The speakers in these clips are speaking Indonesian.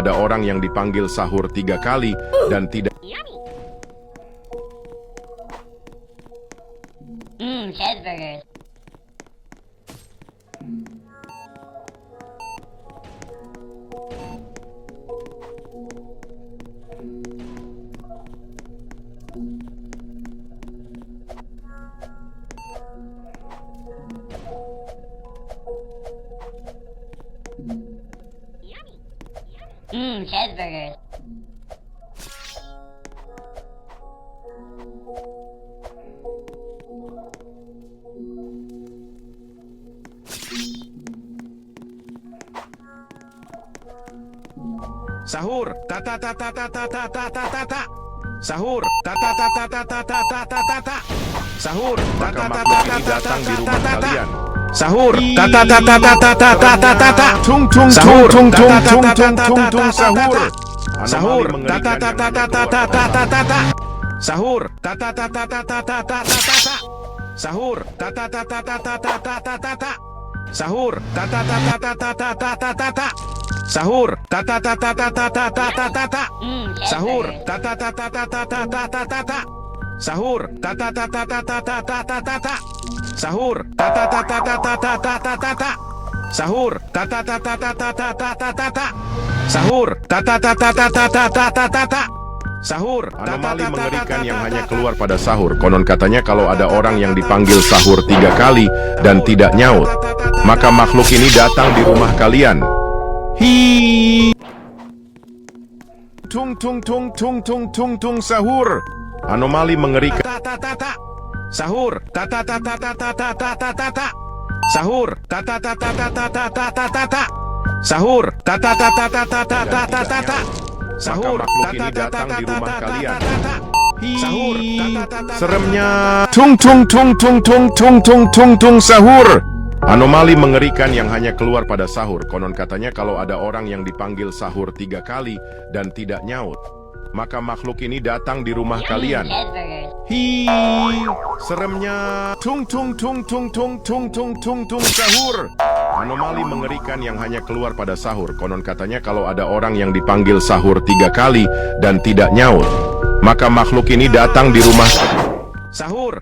ada orang yang dipanggil sahur 3 kali dan tidak Cheeseburgers. Cheeseburgers. sahur sahur sahur maka makhluk ini datang di rumah kalian. Sahur tung tung sahur tung tung tung tung tung tung sahur sahur sahur sahur sahur sahur sahur sahur sahur sahur sahur sahur anomali mengerikan yang hanya keluar pada sahur. Konon katanya kalau ada orang yang dipanggil sahur 3 kali dan tidak nyaut, maka makhluk ini datang di rumah kalian. Hi tung tung tung tung tung tung tung sahur anomali mengerikan. Sahur sahur sahur sahur makhluk ini datang di rumah kalian. Sahur seremnya tung tung tung tung tung tung tung tung tung sahur anomali mengerikan yang hanya keluar pada sahur. Konon katanya kalau ada orang yang dipanggil sahur 3 kali dan tidak nyaut, maka makhluk ini datang di rumah kalian. Hi seremnya tung tung tung tung tung tung tung tung tung sahur anomali mengerikan yang hanya keluar pada sahur. Konon katanya kalau ada orang yang dipanggil sahur 3 kali dan tidak nyaut, maka makhluk ini datang di rumah. Sahur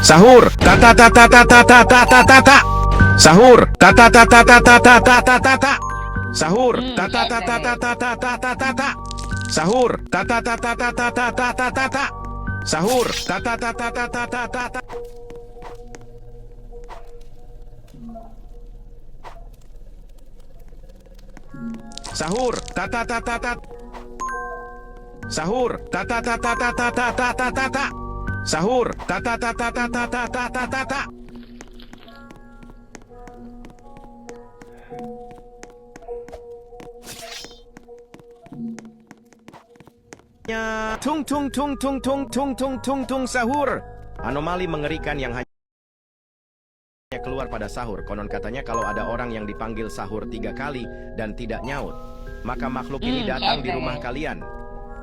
sahur sahur sahur sahur sahur sahur sahur sahur tung tung tung tung tung tung tung tung tung sahur anomali mengerikan yang hanya keluar pada sahur. Konon katanya kalau ada orang yang dipanggil sahur 3 kali dan tidak nyaut, maka makhluk ini datang di rumah kalian.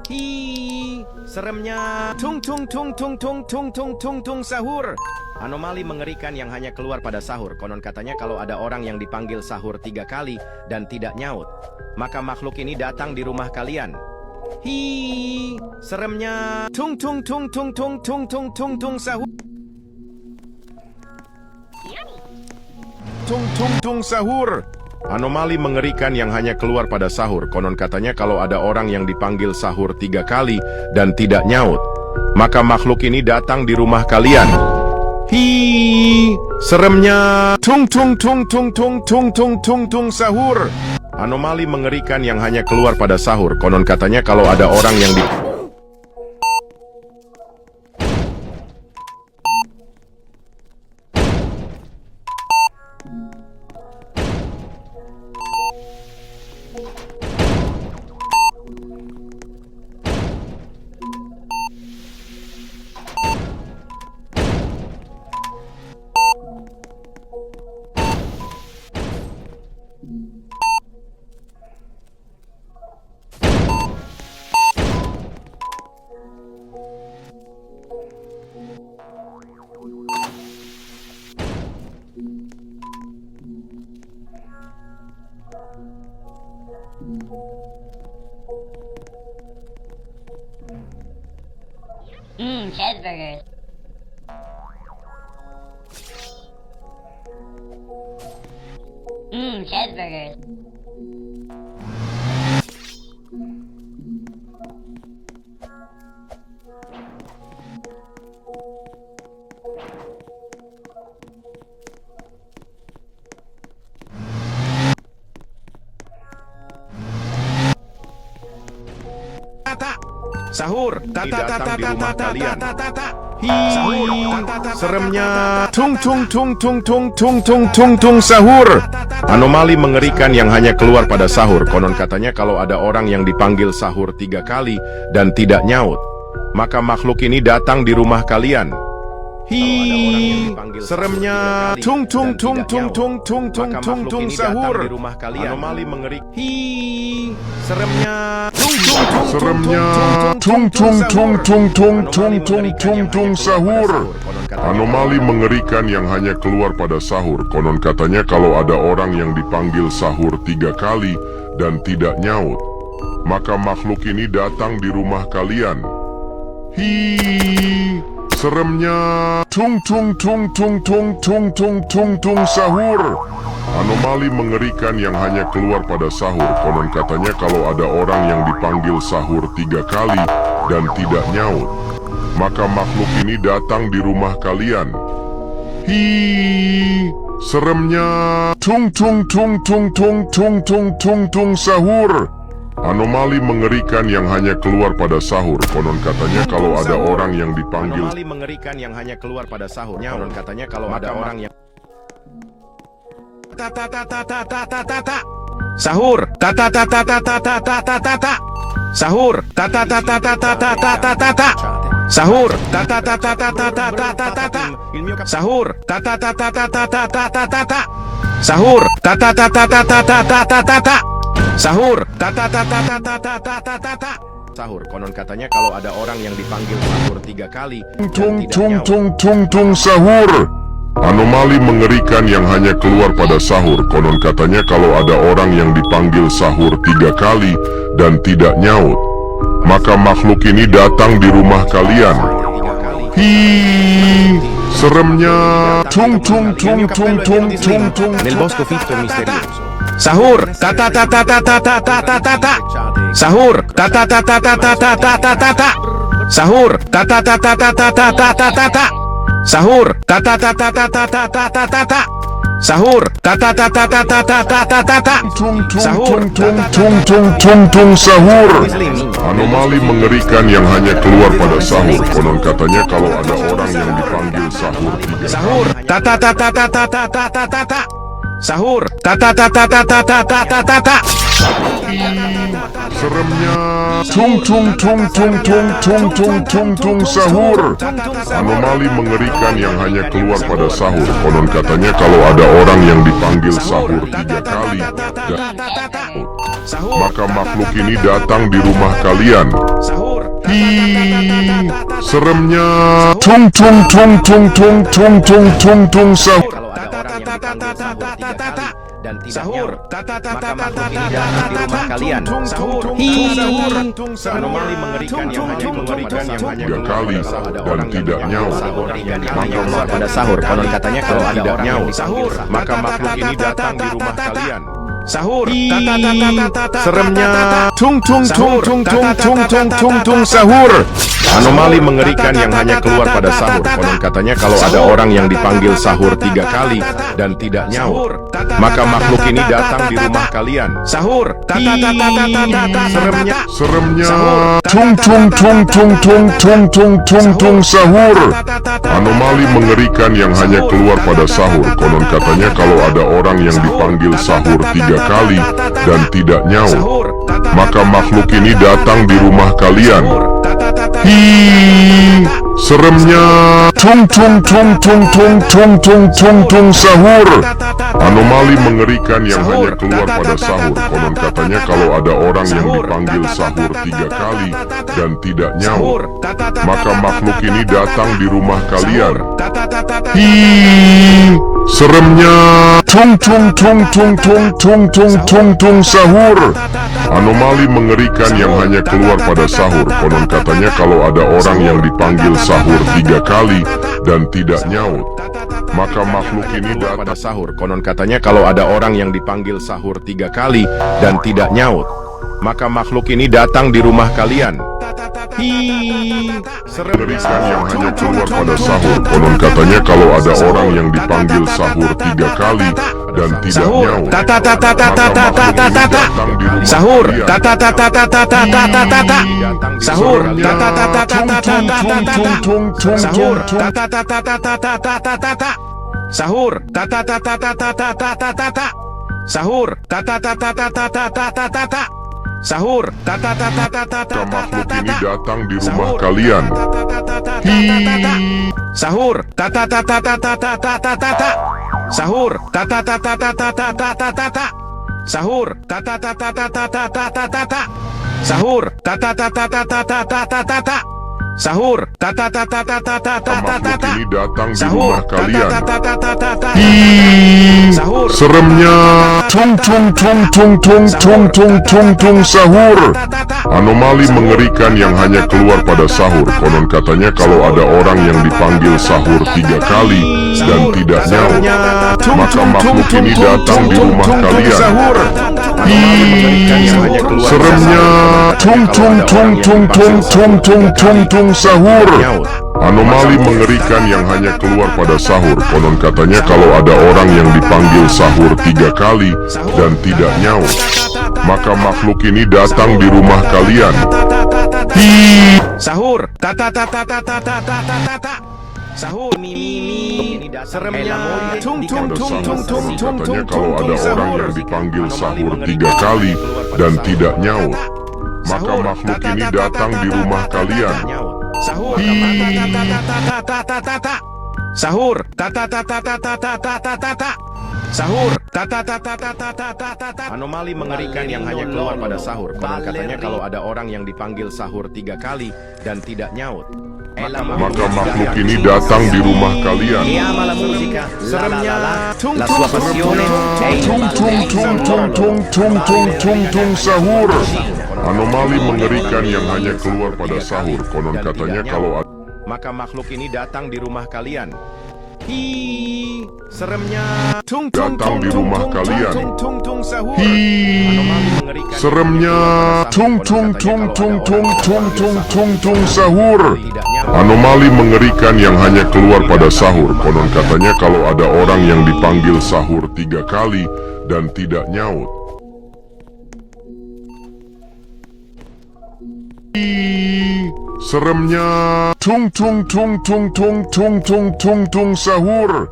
Hi seremnya tung tung tung tung tung tung tung tung tung sahur anomali mengerikan yang hanya keluar pada sahur. Konon katanya kalau ada orang yang dipanggil sahur 3 kali dan tidak nyaut, maka makhluk ini datang di rumah kalian. Hi seremnya tung tung tung tung tung tung tung tung tung sahur tung tung tung sahur anomali mengerikan yang hanya keluar pada sahur. Konon katanya kalau ada orang yang dipanggil sahur 3 kali dan tidak nyaut, maka makhluk ini datang di rumah kalian. Hi seremnya tung tung tung tung tung tung tung tung tung sahur anomali mengerikan yang hanya keluar pada sahur. Konon katanya kalau ada orang yang di Cheeseburgers. Cheeseburgers. Sahur, datang di rumah kalian. Sahur, seremnya. Tung tung tung tung tung tung tung tung tung sahur. Anomali mengerikan yang hanya keluar pada sahur. Konon katanya kalau ada orang yang dipanggil sahur 3 kali dan tidak nyaut, maka makhluk ini datang di rumah kalian. Seremnya. Tung tung tung tung tung tung tung tung tung sahur. Anomali mengerikan. Seremnya. Seremnya tung tung tung tung tung tung tung tung tung sahur. Anomali mengerikan yang hanya keluar pada sahur. Konon katanya kalau ada orang yang dipanggil sahur 3 kali dan tidak nyaut, maka makhluk ini datang di rumah kalian. Seremnya tung tung tung tung tung tung tung tung tung sahur. Anomali mengerikan yang hanya keluar pada sahur. Konon katanya kalau ada orang yang dipanggil sahur 3 kali dan tidak nyaut, maka makhluk ini datang di rumah kalian. Seremnya tung tung tung tung tung tung tung tung tung sahur. Anomali mengerikan yang hanya keluar pada sahur. Konon katanya kalau ada orang yang dipanggil. Anomali mengerikan yang hanya keluar pada sahur. Konon katanya kalau ada orang yang sahur. Sahur. Sahur. Sahur. Sahur. Sahur. Sahur. Konon katanya kalau ada orang yang dipanggil sahur 3 kali Tung tung tung tung tung sahur. Anomali mengerikan yang hanya keluar pada sahur. Konon katanya kalau ada orang yang dipanggil sahur 3 kali dan tidak nyaut, maka makhluk ini datang di rumah kalian. Seremnya tung tung tung tung tung tung tung. Nel bosco fitto e misterioso. Sahur. Sahur. Sahur. Sahur. Sahur. Tung tung tung tung tung tung tung sahur. Anomali mengerikan yang hanya keluar pada sahur. Konon katanya kalau ada orang yang dipanggil sahur 3 Sahur. Sahur. Seremnya tung tung tung tung tung tung tung tung tung sahur. Anomali mengerikan yang hanya keluar pada sahur. Konon katanya kalau ada orang yang dipanggil sahur 3 kali dan maka makhluk ini datang di rumah kalian. Sahur. Seremnya tung tung tung tung tung tung tung tung tung sahur. Kalau ada orang yang dipanggil sahur 3 kali dan tidak nyaut, maka makhluk ini datang di rumah kalian. Sahur. Anomali mengerikan yang hanya keluar pada sahur. 3 kali dan tidak nyaut. Keluar pada sahur. Konon katanya kalau ada orang yang sahur, maka makhluk ini datang di rumah kalian. Sahur. Seremnya. Tung tung tung tung tung tung tung tung tung sahur. Anomali mengerikan yang hanya keluar pada sahur. Konon katanya kalau ada orang yang dipanggil sahur 3 kali dan tidak nyaut, maka makhluk ini datang di rumah kalian. Sahur. Seremnya tung tung tung tung tung tung tung tung tung sahur. Anomali mengerikan yang hanya keluar pada sahur. Konon katanya kalau ada orang yang dipanggil sahur 3 kali dan tidak nyaut, maka makhluk ini datang di rumah kalian. seremnya tung tung tung tung tung tung tung tung tung sahur. Anomali mengerikan yang hanya keluar pada sahur. Konon katanya kalau ada orang yang dipanggil sahur 3 kali dan tidak nyaut, maka makhluk ini datang di rumah kalian. Seremnya tung tung tung tung tung tung tung tung tung sahur. Anomali mengerikan yang hanya keluar pada sahur. Konon katanya kalau ada orang yang dipanggil sahur 3 kali dan tidak nyaut, maka makhluk ini datang pada sahur. Konon katanya kalau ada orang yang dipanggil sahur 3 kali dan tidak nyaut, maka makhluk ini datang di rumah kalian. Mengerikan yang hanya keluar pada sahur. Konon katanya kalau ada orang yang dipanggil sahur 3 kali dan tidak nyaut, maka makhluk ini datang di rumah Sahur, kalian. sahur, sahur, sahur, sahur, Maka makhluk ini datang di rumah kalian. sahur, sahur, sahur, sahur, sahur, Makhluk ini datang di rumah kalian. sahur, Seremnya tung tung tung tung tung tung tung tung tung sahur. Anomali mengerikan yang hanya keluar pada sahur. Konon katanya kalau ada orang yang dipanggil sahur 3 kali dan tidak nyaut, maka makhluk ini datang di rumah kalian. Seremnya tung tung tung tung tung tung tung tung tung sahur. Anomali mengerikan yang hanya keluar pada sahur. Konon katanya kalau ada orang yang dipanggil sahur 3 kali dan tidak nyaut, maka makhluk ini datang di rumah kalian. sahur, sahur, seremnya tung tung tung tung tung tung Katanya tung kalau ada orang yang dipanggil sahur 3 kali dan tidak nyaut, maka makhluk ini datang di rumah kalian. sahur, sahur, sahur, anomali mengerikan yang hanya keluar pada sahur. Konon katanya kalau ada orang yang dipanggil sahur 3 kali dan tidak nyaut, Maka makhluk ini datang di rumah kalian. seremnya tung La tung sua passione è il Tung tung tung tung tung tung tung tung tung sahur. Anomali mengerikan yang hanya keluar pada sahur. Konon katanya kalau ada maka makhluk ini datang di rumah kalian. Seremnya tung tung Datang di tung rumah tung kalian. tung tung tung sahur. Anomali mengerikan seremnya tung tung tung tung tung tung tung tung tung sahur. tidak nyaut. Anomali mengerikan yang hanya keluar pada sahur. Konon katanya kalau ada orang yang dipanggil sahur 3 kali dan tidak nyaut, seremnya tung tung tung tung tung tung tung tung tung sahur.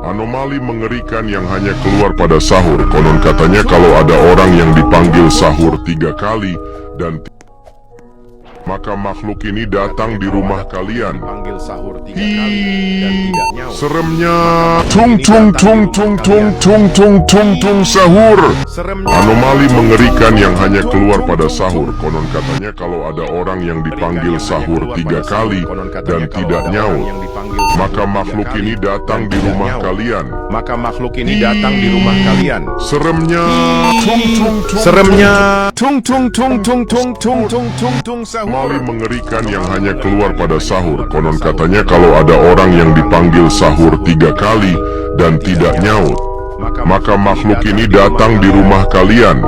Anomali mengerikan yang hanya keluar pada sahur. Konon katanya kalau ada orang yang dipanggil sahur 3 kali dan maka makhluk ini datang di rumah kalian. Panggil sahur 3 kali dan tidak nyaut. Seremnya tung tung tung tung tung tung tung tung tung sahur. Seremnya Anomali mengerikan yang hanya keluar pada sahur. Konon katanya kalau ada orang yang dipanggil sahur 3 kali dan tidak nyaut, maka makhluk ini datang di rumah kalian. Maka makhluk ini datang di rumah kalian. Seremnya tung tung tung Seremnya tung tung tung tung tung tung tung tung tung sahur. Anomali mengerikan yang hanya keluar pada sahur. Konon katanya kalau ada orang yang dipanggil sahur 3 kali dan tidak nyaut, maka makhluk ini datang di rumah kalian.